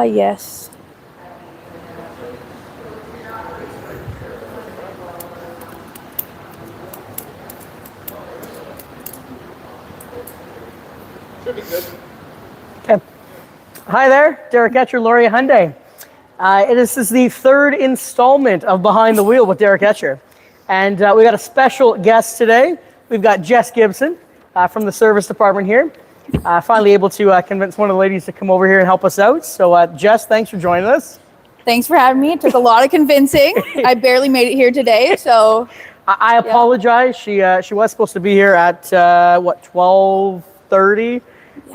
Yes. Okay. Hi there, Derek Etcher, Laurier Hyundai. This is the third installment of Behind the Wheel with Derek Etcher. And we got a special guest today. We've got Jess Gibson from the service department here. Finally able to convince one of the ladies to come over here and help us out. So Jess, thanks for joining us. Thanks for having me. It took a lot of convincing. I barely made it here today, so. I apologize. She was supposed to be here at 12:30,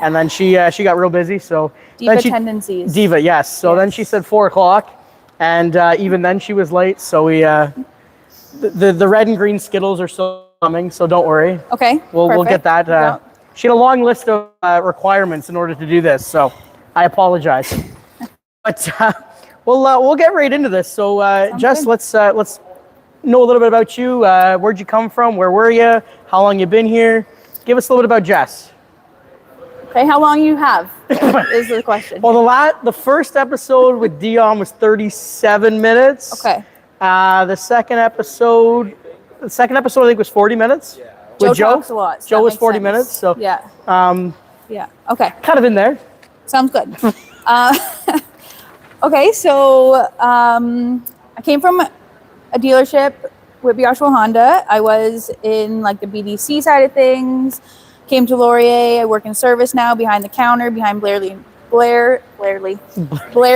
and then she got real busy. So Diva tendencies. Diva, yes. So then she said 4 o'clock, and even then she was late. So we the red and green Skittles are still coming, so don't worry. Okay. We'll get that. She had a long list of requirements in order to do this, so I apologize. But we'll get right into this. So Jess, let's know a little bit about you. Where'd you come from? Where were you? How long you been here? Give us a little bit about Jess. Okay, how long you have is the question. Well, the first episode with Dion was 37 minutes. Okay. The second episode I think was 40 minutes. Yeah. With Joe talks a lot. So Joe was 40 minutes. So yeah. Yeah. Okay. Kind of in there. Sounds good. Okay, so I came from a dealership with Oshawa Honda. I was in like the BDC side of things. Came to Laurier. I work in service now, behind the counter, behind Blair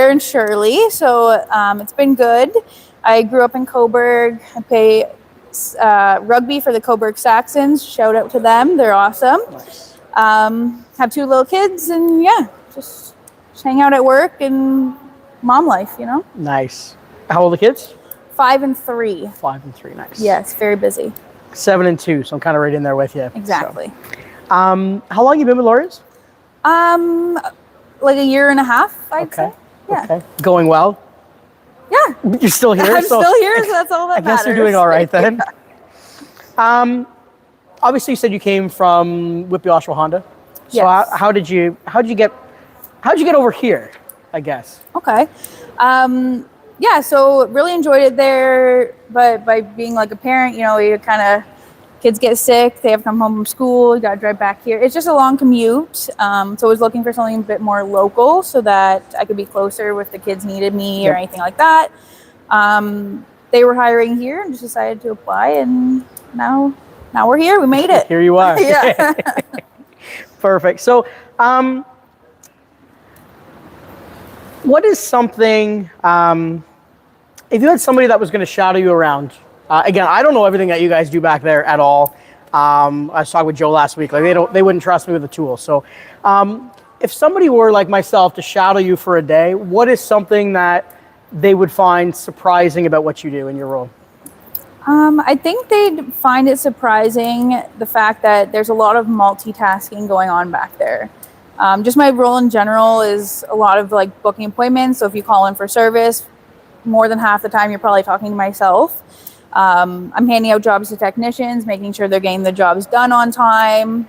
and Shirley. So it's been good. I grew up in Coburg. I play rugby for the Coburg Saxons. Shout out to them. They're awesome. Nice. Have 2 little kids, and yeah, just hang out at work and mom life, you know? Nice. How old are the kids? 5 and 3. 5 and 3, nice. Yes, very busy. 7 and 2, so I'm kind of right in there with you. Exactly. So. How long you been with Lauriers? Like a year and a half, I'd say. Yeah. Okay. Going well? Yeah. You're still here? I'm still here, so that's all that matters. I guess you're doing all right then. Yeah. Obviously you said you came from Whitby Oshawa Honda. So yes. How'd you get over here, I guess? Okay. Yeah, so really enjoyed it there, but by being like a parent, you know, you kind of, kids get sick, they have to come home from school, you got to drive back here. It's just a long commute. So I was looking for something a bit more local so that I could be closer if the kids needed me or anything like that. They were hiring here and just decided to apply, and now we're here. We made it. Here you are. Yeah. Perfect. So what is something, if you had somebody that was going to shadow you around, again, I don't know everything that you guys do back there at all. I was talking with Joe last week. Like they wouldn't trust me with the tools. So, if somebody were like myself to shadow you for a day, what is something that they would find surprising about what you do in your role? I think they'd find it surprising the fact that there's a lot of multitasking going on back there. Just my role in general is a lot of like booking appointments. So if you call in for service, more than half the time you're probably talking to myself. I'm handing out jobs to technicians, making sure they're getting the jobs done on time,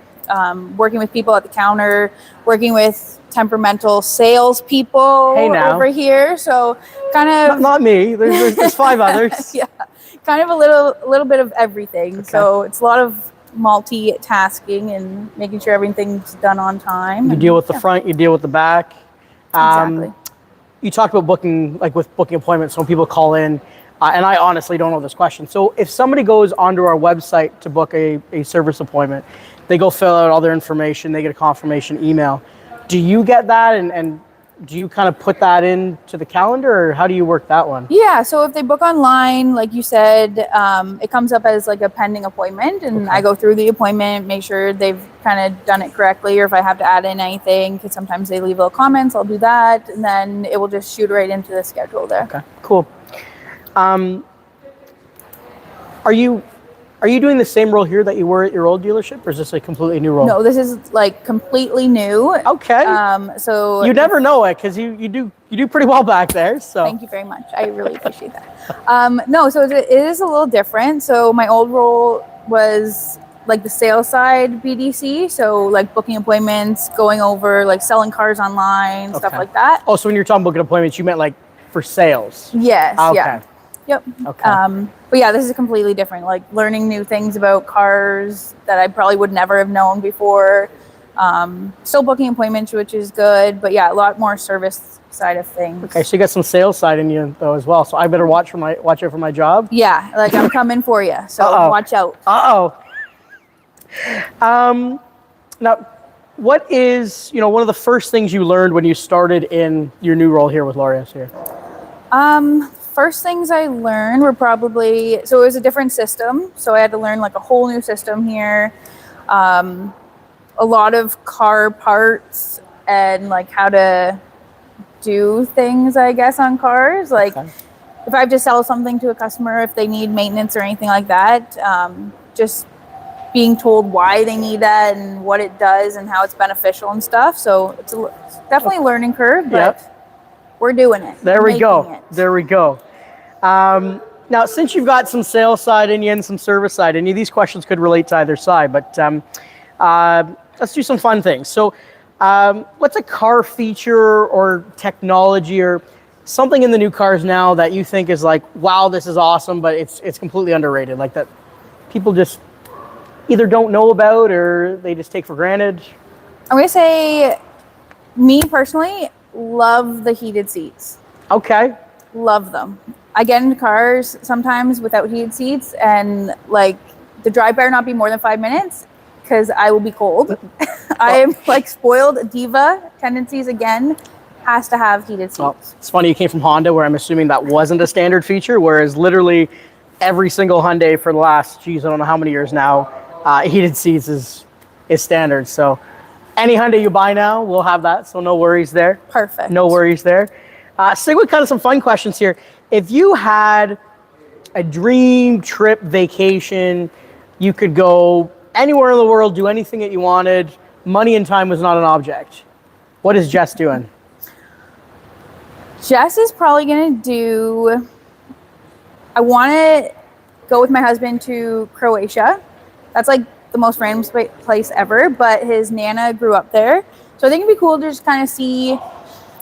working with people at the counter, working with temperamental salespeople over here. So kind of... Not me. There's 5 others. Yeah, kind of a little bit of everything. Okay. So it's a lot of multitasking and making sure everything's done on time. You deal with the front, you deal with the back. Exactly. You talked about booking appointments, so when people call in, and I honestly don't know this question. So if somebody goes onto our website to book a service appointment, they go fill out all their information, they get a confirmation email. Do you get that and do you kind of put that into the calendar, or how do you work that one? Yeah, so if they book online, like you said, it comes up as like a pending appointment, and I go through the appointment, make sure they've kind of done it correctly, or if I have to add in anything, because sometimes they leave little comments, I'll do that, and then it will just shoot right into the schedule there. Okay, cool. Are you doing the same role here that you were at your old dealership, or is this a completely new role? No, this is like completely new. Okay. So you never know it, because you do pretty well back there. So thank you very much. I really appreciate that. No, so it is a little different. So my old role was like the sales side BDC, so like booking appointments, going over like selling cars online, stuff Okay. like that. Oh, so when you're talking booking appointments, you meant like for sales? Yes. Okay. Yeah. Yep. Okay. But yeah, this is completely different. Like learning new things about cars that I probably would never have known before. Still booking appointments, which is good, but yeah, a lot more service side of things. Okay, so you got some sales side in you though as well. So I better watch out for my job. Yeah, like I'm coming for you, so watch out. Now, what is one of the first things you learned when you started in your new role here with Laureus here? First things I learned were probably, so it was a different system, so I had to learn like a whole new system here. A lot of car parts and like how to do things, I guess, on cars. Like if I have to sell something to a customer, if they need maintenance or anything like that, just being told why they need that and what it does and how it's beneficial and stuff. So it's definitely a learning curve, but we're doing it. There we go. There we go. Now, since you've got some sales side in you and some service side in you, these questions could relate to either side, but let's do some fun things. So what's a car feature or technology or something in the new cars now that you think is like, wow, this is awesome, but it's completely underrated, like that people just either don't know about or they just take for granted? I'm going to say, me personally, love the heated seats. Okay. Love them. I get into cars sometimes without heated seats, and like the drive better not be more than 5 minutes because I will be cold. I am like spoiled diva tendencies again. Has to have heated seats. Well, it's funny you came from Honda, where I'm assuming that wasn't a standard feature, whereas literally every single Hyundai for the last, I don't know how many years now, heated seats is standard. So any Hyundai you buy now will have that, so no worries there. Perfect. No worries there. Stick with kind of some fun questions here. If you had a dream trip vacation, you could go anywhere in the world, do anything that you wanted, money and time was not an object. What is Jess doing? Jess is probably going to do, I want to go with my husband to Croatia. That's like the most random place ever, but his Nana grew up there. So I think it'd be cool to just kind of see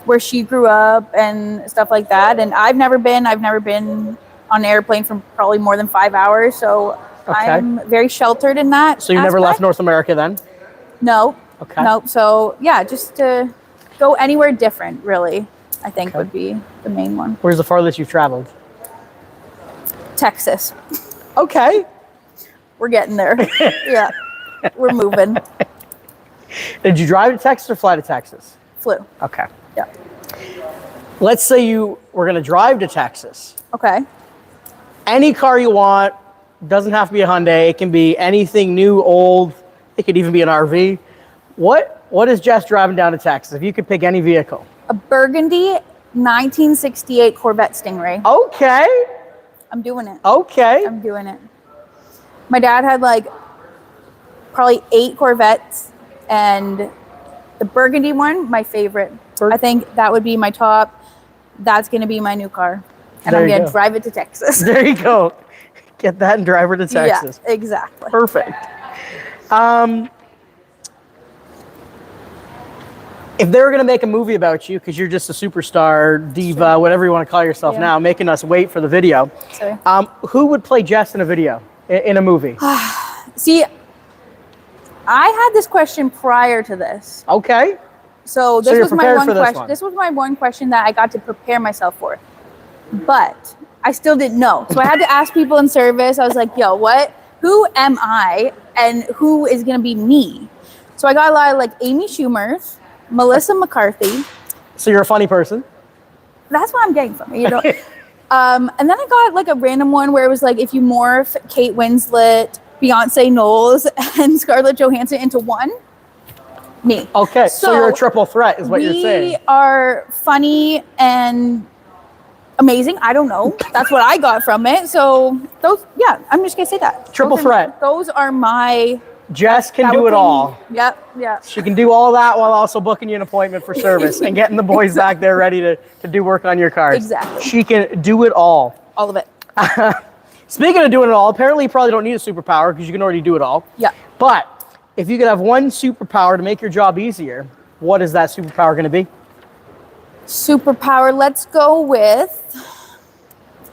where she grew up and stuff like that. And I've never been on an airplane for probably more than 5 hours. So I'm very sheltered in that. So you never left North America then? No. Okay. Nope. So yeah, just to go anywhere different, really, I think would be the main one. Where's the farthest you've traveled? Texas. Okay. We're getting there. Yeah. We're moving. Did you drive to Texas or fly to Texas? Flew. Okay. Yeah. Let's say you were going to drive to Texas. Okay. Any car you want, doesn't have to be a Hyundai. It can be anything new, old. It could even be an RV. What is Jess driving down to Texas? If you could pick any vehicle. A burgundy 1968 Corvette Stingray. Okay. I'm doing it. Okay. I'm doing it. My dad had like probably 8 Corvettes, and the burgundy one, my favorite. I think that would be my top. That's going to be my new car. And I'm going to drive it to Texas. There you go. Get that and drive her to Texas. Yeah, exactly. Perfect. If they were going to make a movie about you, because you're just a superstar, diva, whatever you want to call yourself now, making us wait for the video, who would play Jess in a video, in a movie? See, I had this question prior to this. Okay. So this was my one question. This was my one question that I got to prepare myself for. But I still didn't know. So I had to ask people in service. I was like, yo, who am I and who is going to be me? So I got a lot of like Amy Schumer's, Melissa McCarthy. So you're a funny person. That's what I'm getting from it, and then I got like a random one where it was like, if you morph Kate Winslet, Beyonce Knowles, and Scarlett Johansson into one, me. Okay, so you're a triple threat is what you're saying. We are funny and amazing. I don't know. That's what I got from it. So those, I'm just going to say that. Triple threat. Those are my... Jess can do it all. Yep. She can do all that while also booking you an appointment for service and getting the boys back there ready to do work on your cars. Exactly. She can do it all. All of it. Speaking of doing it all, apparently you probably don't need a superpower because you can already do it all. Yeah. But if you could have one superpower to make your job easier, what is that superpower going to be? Superpower. Let's go with.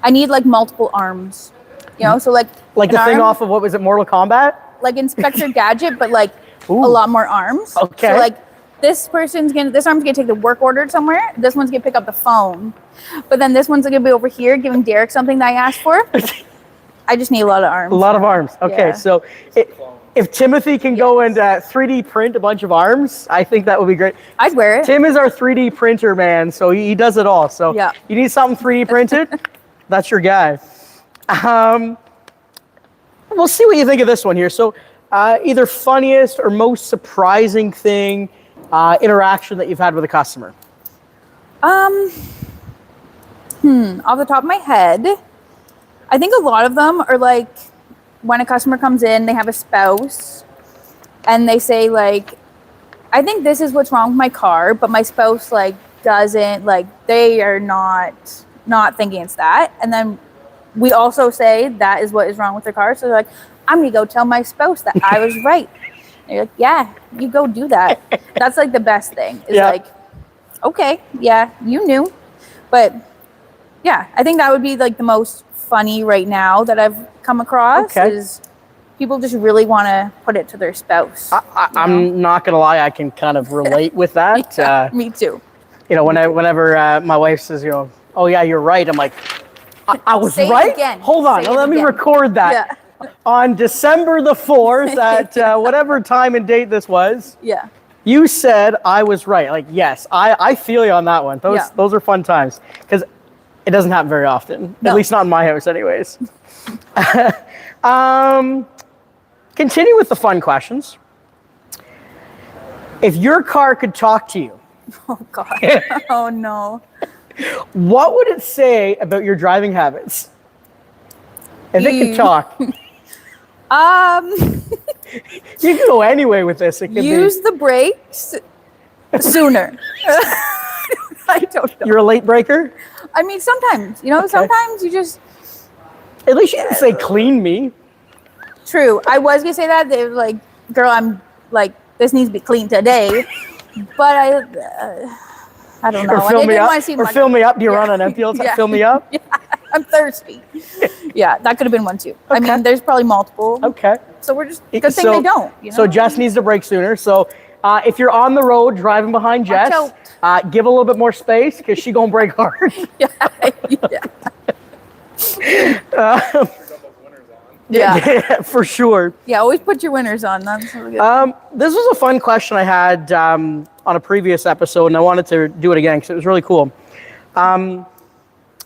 I need like multiple arms. You know, so like the thing arm, off of, what was it, Mortal Kombat? like Inspector Gadget, but like Ooh. a lot more arms. Okay. So like this arm's gonna take the work order somewhere. This one's gonna pick up the phone, but then this one's gonna be over here giving Derek something that I asked for. I just need a lot of arms. A lot of arms. Okay, Yeah. so if Timothy can go and 3D print a bunch of arms, I think that would be great. I'd wear it. Tim is our 3D printer, man, so he does it all. So Yeah. you need something 3D printed, that's your guy. We'll see what you think of this one here. So either funniest or most surprising thing, interaction that you've had with a customer. Off the top of my head, I think a lot of them are like when a customer comes in, they have a spouse and they say like, I think this is what's wrong with my car, but my spouse like doesn't, like they are not thinking it's that. And then we also say that is what is wrong with their car. So they're like, I'm gonna go tell my spouse that I was right. And you're like, yeah, you go do that. That's like the best thing is like, okay, yeah, you knew. But yeah, I think that would be like the most funny right now that I've come across is people just really want to put it to their spouse. I'm not gonna lie, I can kind of relate with that. Yeah, me too. You know, whenever my wife says, you know, oh yeah, you're right. I'm like, I was Say it right. again. Hold on, Say it let me again. record that. Yeah. On December the 4th at whatever time and date this was. Yeah. You said I was right. Like, yes, I feel you on that one. Those are fun times because it doesn't happen very often. No. At least not in my house, anyways. Continue with the fun questions. If your car could talk to you, Oh God. Oh no. what would it say about your driving habits? If it could talk, you can go anyway with this. It could use the brakes sooner. I don't know. You're a late breaker. I mean, sometimes, you know, sometimes you just. At least you didn't say clean me. True. I was gonna say that. They were like, girl, I'm like, this needs to be clean today. But I don't know. Or fill me up. Do you run on empty all the time? Fill me up. Yeah, I'm thirsty. Yeah, that could have been one too. I mean, there's probably multiple. Okay. So we're just good thing they don't. You know? So Jess needs to brake sooner. So if you're on the road driving behind Jess, give a little bit more space because she's gonna brake hard. Yeah, for sure. Yeah, always put your winners on. That's really good. This was a fun question I had on a previous episode, and I wanted to do it again because it was really cool.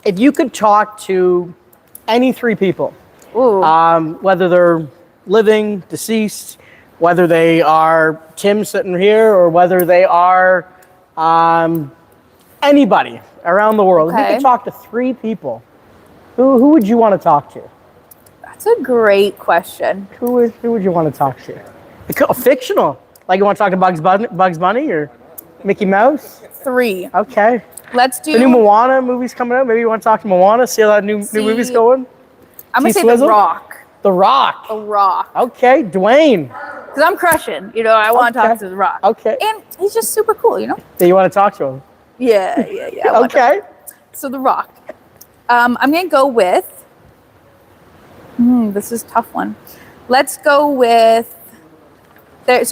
If you could talk to any three people, whether they're living, deceased, whether they are Tim sitting here, or whether they are anybody around the world, if you could talk to three people, who would you want to talk to? That's a great question. Who would you want to talk to? Fictional. Like you want to talk to Bugs Bunny or Mickey Mouse? Three. Okay. Let's do the new Moana movie's coming out. Maybe you want to talk to Moana, see how that new movie's going? I'm going to say Swizzle? The Rock. The Rock. The Rock. Okay, Dwayne. Because I'm crushing. You know, I want to talk to The Rock. Okay. And he's just super cool, you know? Do you want to talk to him? Yeah. Okay. So The Rock. I'm going to go with... this is a tough one. Let's go with... a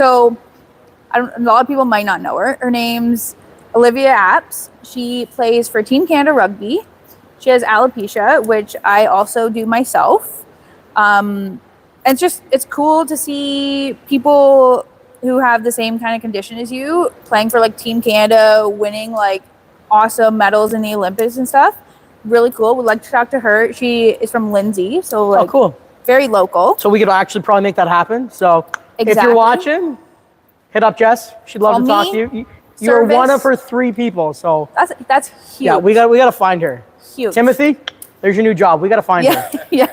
lot of people might not know her. Her name's Olivia Apps. She plays for Team Canada Rugby. She has alopecia, which I also do myself. And it's cool to see people who have the same kind of condition as you playing for like Team Canada, winning like awesome medals in the Olympics and stuff. Really cool. Would like to talk to her. She is from Lindsay, so like cool. Very local. So we could actually probably make that happen. So if you're watching, hit up Jess. She'd love to talk to you. You're one of her three people. So that's huge. Yeah, we got to find her. Huge. Timothy, there's your new job. We got to find her. Yeah.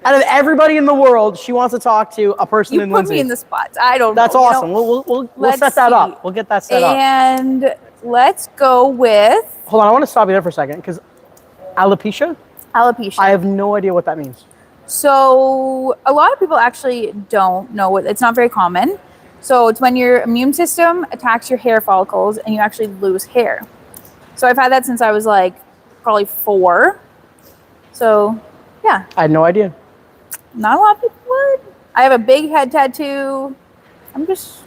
Out of everybody in the world, she wants to talk to a person in Lindsay. You put me in the spots. I don't know. That's awesome. We'll set that up. We'll get that set up. And let's go with... Hold on, I want to stop you there for a second because alopecia? Alopecia. I have no idea what that means. So a lot of people actually don't know what it's not very common. So it's when your immune system attacks your hair follicles and you actually lose hair. So I've had that since I was like probably 4. So yeah, I had no idea. not a lot of people would. I have a big head tattoo. I'm just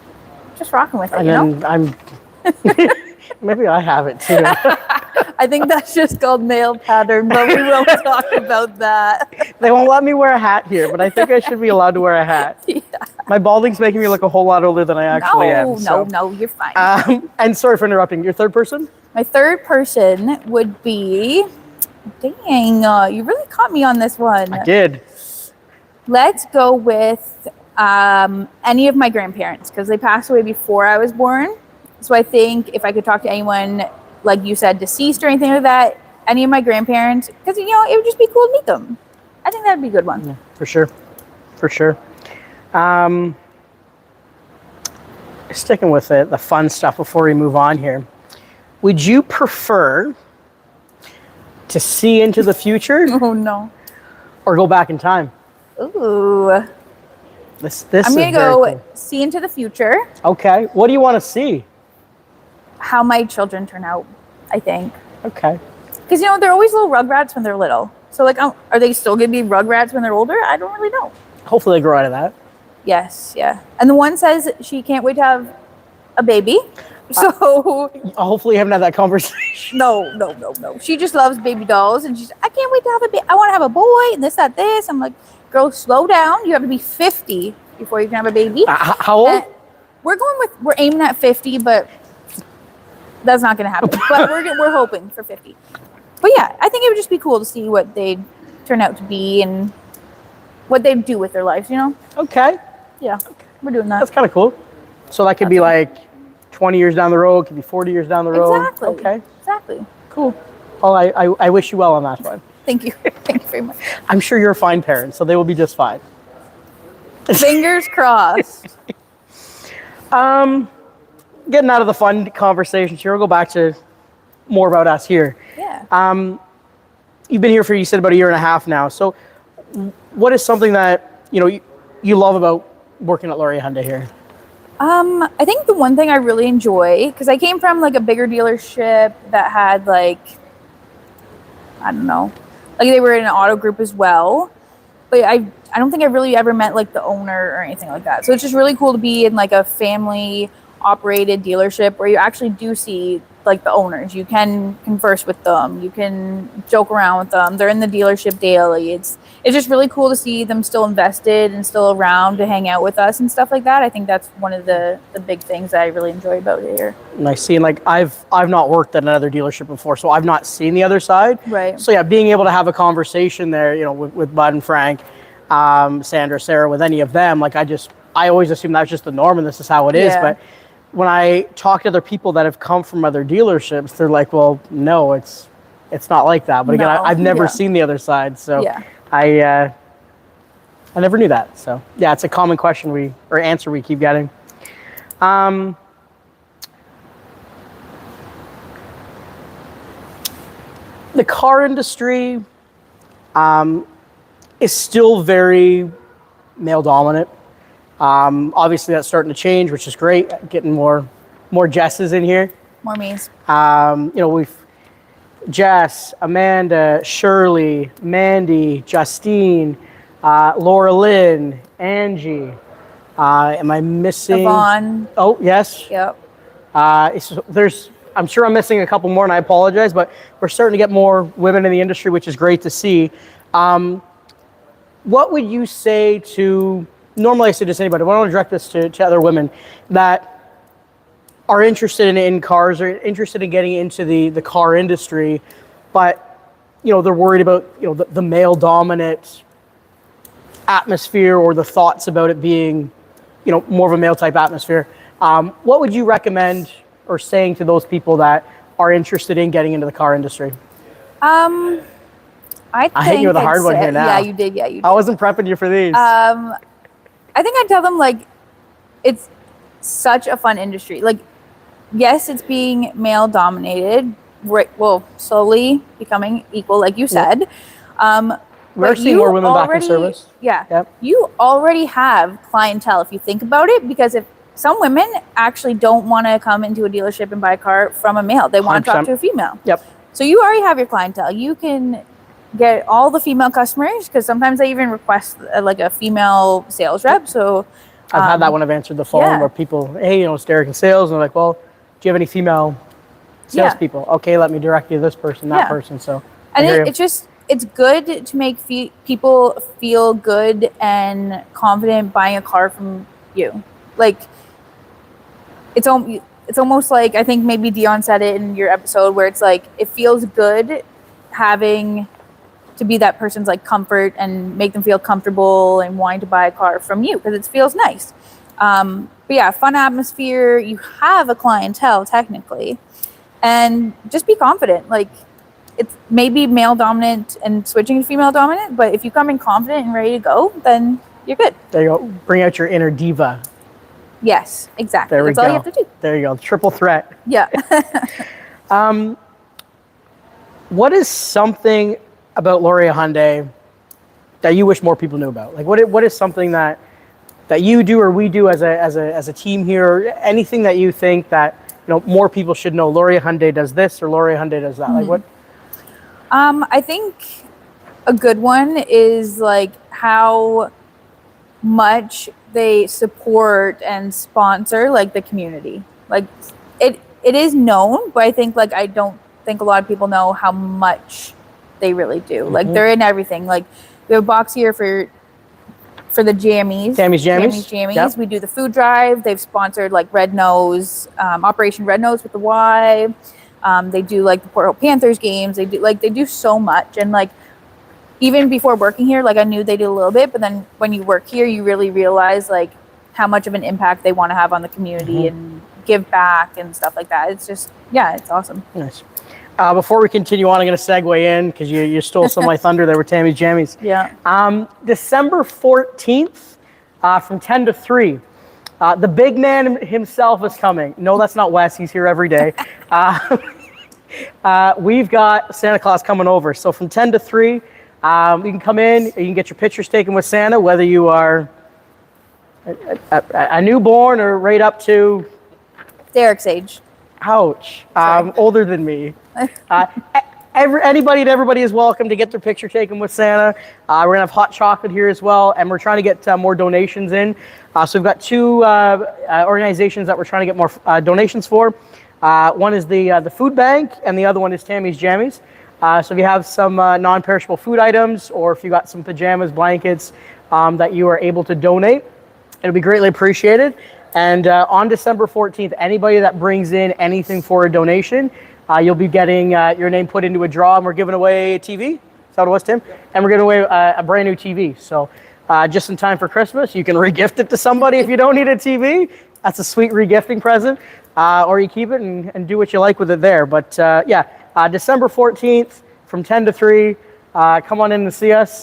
rocking with it, And you know? then I'm maybe I have it too. I think that's just called nail pattern, but we won't talk about that. They won't let me wear a hat here, but I think I should be allowed to wear a hat. Yeah. My balding's making me look a whole lot older than I actually am. No, you're fine. And sorry for interrupting. Your third person? My third person would be, dang, you really caught me on this one. I did. Let's go with any of my grandparents because they passed away before I was born. So I think if I could talk to anyone, like you said, deceased or anything like that, any of my grandparents, because, you know, it would just be cool to meet them. I think that would be a good one. Yeah, for sure. For sure. Sticking with the fun stuff before we move on here. Would you prefer to see into the future Oh, no. or go back in time? Ooh. This I'm going is to very go cool. see into the future Okay. What do you want to see? how my children turn out, I think. Okay. Because, you know, they're always little rugrats when they're little. So, like, are they still going to be rugrats when they're older? I don't really know. Hopefully they grow out of that. Yes, yeah. And the one says she can't wait to have a baby. So, Hopefully you haven't had that conversation. no. She just loves baby dolls. And she's, I can't wait to have a baby. I want to have a boy and this, that, this. I'm like, girl, slow down. You have to be 50 before you can have a baby. How old? And we're aiming at 50, but that's not going to happen. But we're hoping for 50. But yeah, I think it would just be cool to see what they turn out to be and what they do with their lives, you know? Okay. Yeah, we're doing that. That's kind of cool. So that could be like 20 years down the road, could be 40 years down the road. Exactly. Okay. Exactly. Cool. Well, I wish you well on that one. Thank you. Thank you very much. I'm sure you're a fine parent, so they will be just fine. Fingers crossed. Getting out of the fun conversations here, we'll go back to more about us here. Yeah. You've been here for, you said, about a year and a half now. So what is something that, you love about working at Laurier Hyundai here? I think the one thing I really enjoy, because I came from like a bigger dealership that had like, I don't know, like they were in an auto group as well. But I don't think I really ever met like the owner or anything like that. So it's just really cool to be in like a family operated dealership where you actually do see like the owners. You can converse with them. You can joke around with them. They're in the dealership daily. It's just really cool to see them still invested and still around to hang out with us and stuff like that. I think that's one of the big things that I really enjoy about it here. Nice seeing, like, I've not worked at another dealership before, so I've not seen the other side. Right. So yeah, being able to have a conversation there, with Bud and Frank, Sandra, Sarah, with any of them, like I always assume that's just the norm and this is how it is. Yeah. But when I talk to other people that have come from other dealerships, they're like, well, no, it's not like that. But again, No, I've never yeah. seen the other side, so Yeah. I never knew that. So yeah, it's a common question or answer we keep getting. The car industry is still very male dominant. Obviously that's starting to change, which is great. Getting more Jesses in here. More me's. We've Jess, Amanda, Shirley, Mandy, Justine, Laura Lynn, Angie. Am I missing? Yvonne. Oh, yes. Yep. I'm sure I'm missing a couple more and I apologize, but we're starting to get more women in the industry, which is great to see. What would you say to, normally I say this to anybody, but I want to direct this to other women that are interested in cars or interested in getting into the car industry, but they're worried about the male dominant atmosphere or the thoughts about it being more of a male type atmosphere. What would you recommend or saying to those people that are interested in getting into the car industry? I hit you with a hard one here now. Yeah, you did. Yeah, you did. I wasn't prepping you for these. I think I'd tell them, like, it's such a fun industry. Like, yes, it's being male dominated, right? Well, slowly becoming equal, like you said. We're seeing more women back in service. Yeah. Yep. You already have clientele if you think about it, because if some women actually don't want to come into a dealership and buy a car from a male, they want to talk 100%. to a female. Yep. So you already have your clientele. You can get all the female customers, because sometimes they even request like a female sales rep. So I've had that when I've answered the phone where people, hey, it's Derek in sales. And they're like, well, do you have any female salespeople? Okay, let me direct you to this person, that person. So, and it's good to make people feel good and confident buying a car from you. Like, it's almost like, I think maybe Dion said it in your episode, where it's like, it feels good having to be that person's like comfort and make them feel comfortable and wanting to buy a car from you, because it feels nice. But yeah, fun atmosphere. You have a clientele technically, and just be confident. Like, it's maybe male dominant and switching to female dominant, but if you come in confident and ready to go, then you're good. There you go. Bring out your inner diva. Yes, exactly. There we That's go. all you have to do. There you go. Triple threat. Yeah. What is something about Laurier Hyundai that you wish more people knew about? Like, what is something that you do or we do as a team here? Anything that you think that more people should know? Laurier Hyundai does this, or Laurier Hyundai does that. Like, what? I think a good one is like how much they support and sponsor like the community. Like, it is known, but I think I don't think a lot of people know how much they really do. Like, they're in everything. Like, we have a box here for the jammies. Tammy's Jammies. Yep. We do the food drive. They've sponsored like Red Nose, Operation Red Nose with the Y. They do like the Port Hope Panthers games. They do so much. And like, even before working here, like, I knew they did a little bit, but then when you work here, you really realize like how much of an impact they want to have on the community and give back and stuff like that. It's just, it's awesome. Nice. Before we continue on, I'm going to segue in because you stole some of my thunder there with Tammy's Jammies. Yeah. December 14th from 10 to 3. The big man himself is coming. No, that's not Wes. He's here every day. We've got Santa Claus coming over. So from 10 to 3, you can come in. You can get your pictures taken with Santa, whether you are a newborn or right up to Derek's age. Ouch. Older than me. Anybody and everybody is welcome to get their picture taken with Santa. We're going to have hot chocolate here as well, and we're trying to get more donations in. So we've got two organizations that we're trying to get more donations for. One is the food bank, and the other one is Tammy's Jammies. So if you have some non-perishable food items, or if you got some pajamas, blankets that you are able to donate, it'll be greatly appreciated. And on December 14th, anybody that brings in anything for a donation, you'll be getting your name put into a draw, and we're giving away a TV. Is that what it was, Tim? And we're giving away a brand new TV. So just in time for Christmas, you can re-gift it to somebody if you don't need a TV. That's a sweet re-gifting present. Or you keep it and do what you like with it there. But December 14th from 10 to 3, come on in and see us.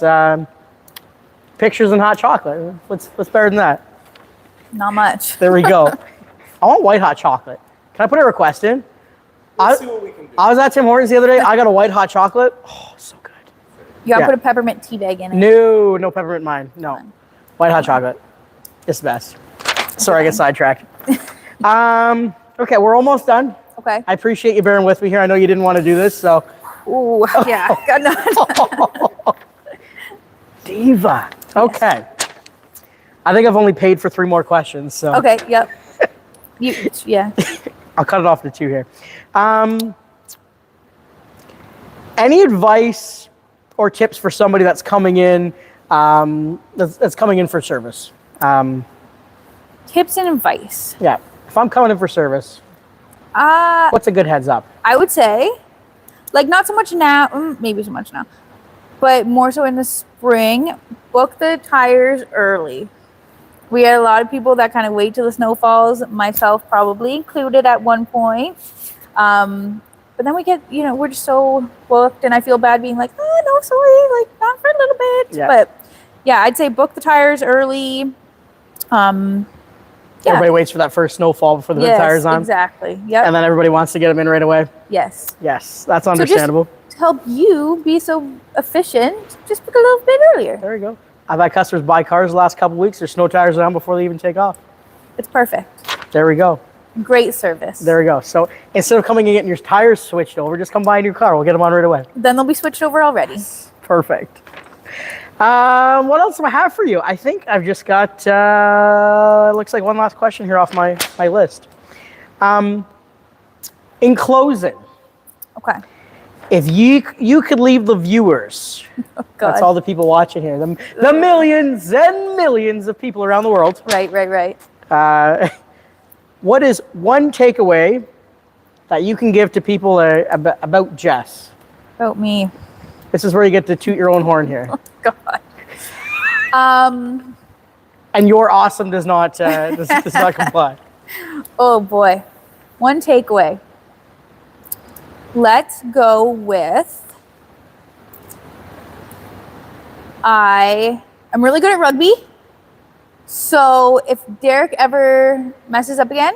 Pictures and hot chocolate. What's better than that? Not much. There we go. I want white hot chocolate. Can I put a request in? Let's see what we can do. I was at Tim Hortons the other day. I got a white hot chocolate. Oh, so good. You gotta put a peppermint tea bag in it. No peppermint in mine. No. White hot chocolate. It's the best. Sorry, I get sidetracked. Okay, we're almost done. Okay. I appreciate you bearing with me here. I know you didn't want to do this, so. Ooh, yeah. Diva. Okay. I think I've only paid for 3 more questions, so. Okay, yep. Yeah. I'll cut it off to 2 here. Any advice or tips for somebody that's coming in, that's coming in for service? Tips and advice. Yeah. If I'm coming in for service, what's a good heads up? I would say, like, not so much now, maybe so much now, but more so in the spring, book the tires early. We had a lot of people that kind of wait till the snow falls, myself probably included at one point. But then we get, we're just so booked, and I feel bad being like, oh, no, sorry, like, not for a little bit. Yeah. But yeah, I'd say book the tires early. Everybody waits for that first snowfall before the big tires on. Exactly. Yep. And then everybody wants to get them in right away. Yes. Yes, that's understandable. So just help you be so efficient, just book a little bit earlier. There you go. I've had customers buy cars the last couple of weeks. Their snow tires are on before they even take off. It's perfect. There we go. Great service. There we go. So instead of coming and getting your tires switched over, just come buy a new car. We'll get them on right away. Then they'll be switched over already. Perfect. What else do I have for you? I think I've just got, looks like one last question here off my list. In closing, Okay. if you could leave the viewers, Oh, God. that's all the people watching here, the millions and millions of people around the world. Right. What is one takeaway that you can give to people about Jess? About me. This is where you get to toot your own horn here. God. And your awesome does not does not comply. Oh boy. One takeaway. Let's go with I'm really good at rugby. So if Derek ever messes up again,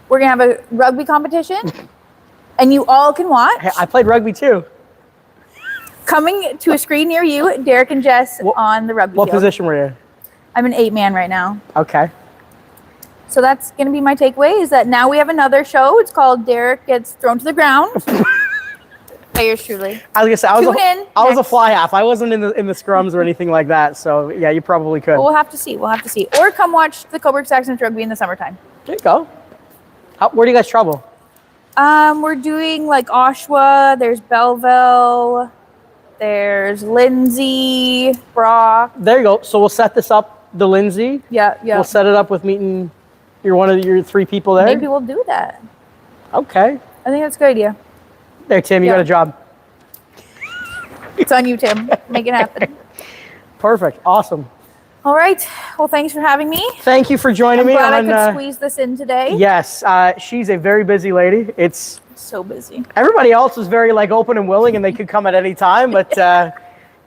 we're gonna have a rugby competition and you all can watch. Hey, I played rugby too. Coming to a screen near you, Derek and Jess on the rugby What field. position were you? I'm an 8-man right now. Okay. So that's going to be my takeaway, is that now we have another show. It's called Derek Gets Thrown to the Ground. By yours truly. I was gonna say I was a next. fly half. I wasn't in the scrums or anything like that. So yeah, you probably could. Well, we'll have to see. Or come watch the Coburg Saxons rugby in the summertime. There you go. Where do you guys travel? We're doing like Oshawa. There's Belleville. There's Lindsay, Brock. There you go. So we'll set this up. The Lindsay. Yeah. We'll set it up with meeting. You're one of your 3 people there. Maybe we'll do that. Okay. I think that's a good idea. There, Tim. You got a job. It's on you, Tim. Make it happen. Perfect. Awesome. All right. Well, thanks for having me. Thank you for joining me. Glad I could squeeze this in today. Yes. She's a very busy lady. It's So busy. everybody else was very open and willing, and they could come at any time. But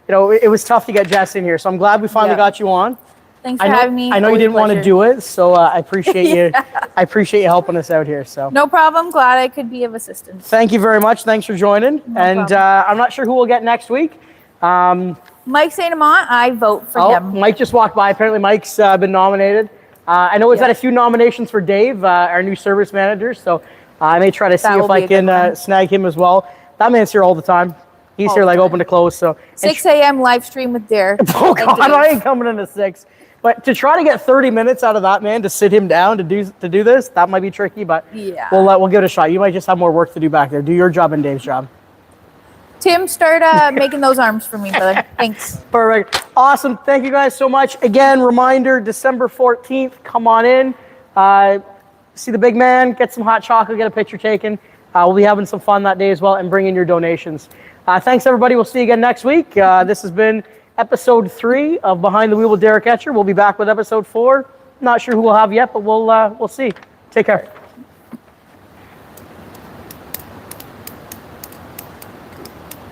it was tough to get Jess in here. So I'm glad we finally got you on. Thanks for having me. I know you Always didn't want to pleasure. do it, so I appreciate you. I appreciate you helping us out here. So No problem. Glad I could be of assistance. thank you very much. Thanks for joining. And problem. I'm not sure who we'll get next week. Mike St. Amant, I vote for him. Mike just walked by. Apparently, Mike's been nominated. I know we've had a few nominations for Dave, our new service manager. So I may try to see if I can snag him as well. That man's here all the time. He's here open to close. So 6 a.m. live stream with Derek. Oh God, I ain't coming in at 6. But to try to get 30 minutes out of that man to sit him down to do this, that might be tricky. But Yeah. we'll give it a shot. You might just have more work to do back there. Do your job and Dave's job. Tim, start making those arms for me, brother. Thanks. Perfect. Awesome. Thank you guys so much. Again, reminder, December 14th, come on in. See the big man, get some hot chocolate, get a picture taken. We'll be having some fun that day as well and bring in your donations. Thanks, everybody. We'll see you again next week. This has been episode 3 of Behind the Wheel with Derek Etcher. We'll be back with episode 4. Not sure who we'll have yet, but we'll see. Take care.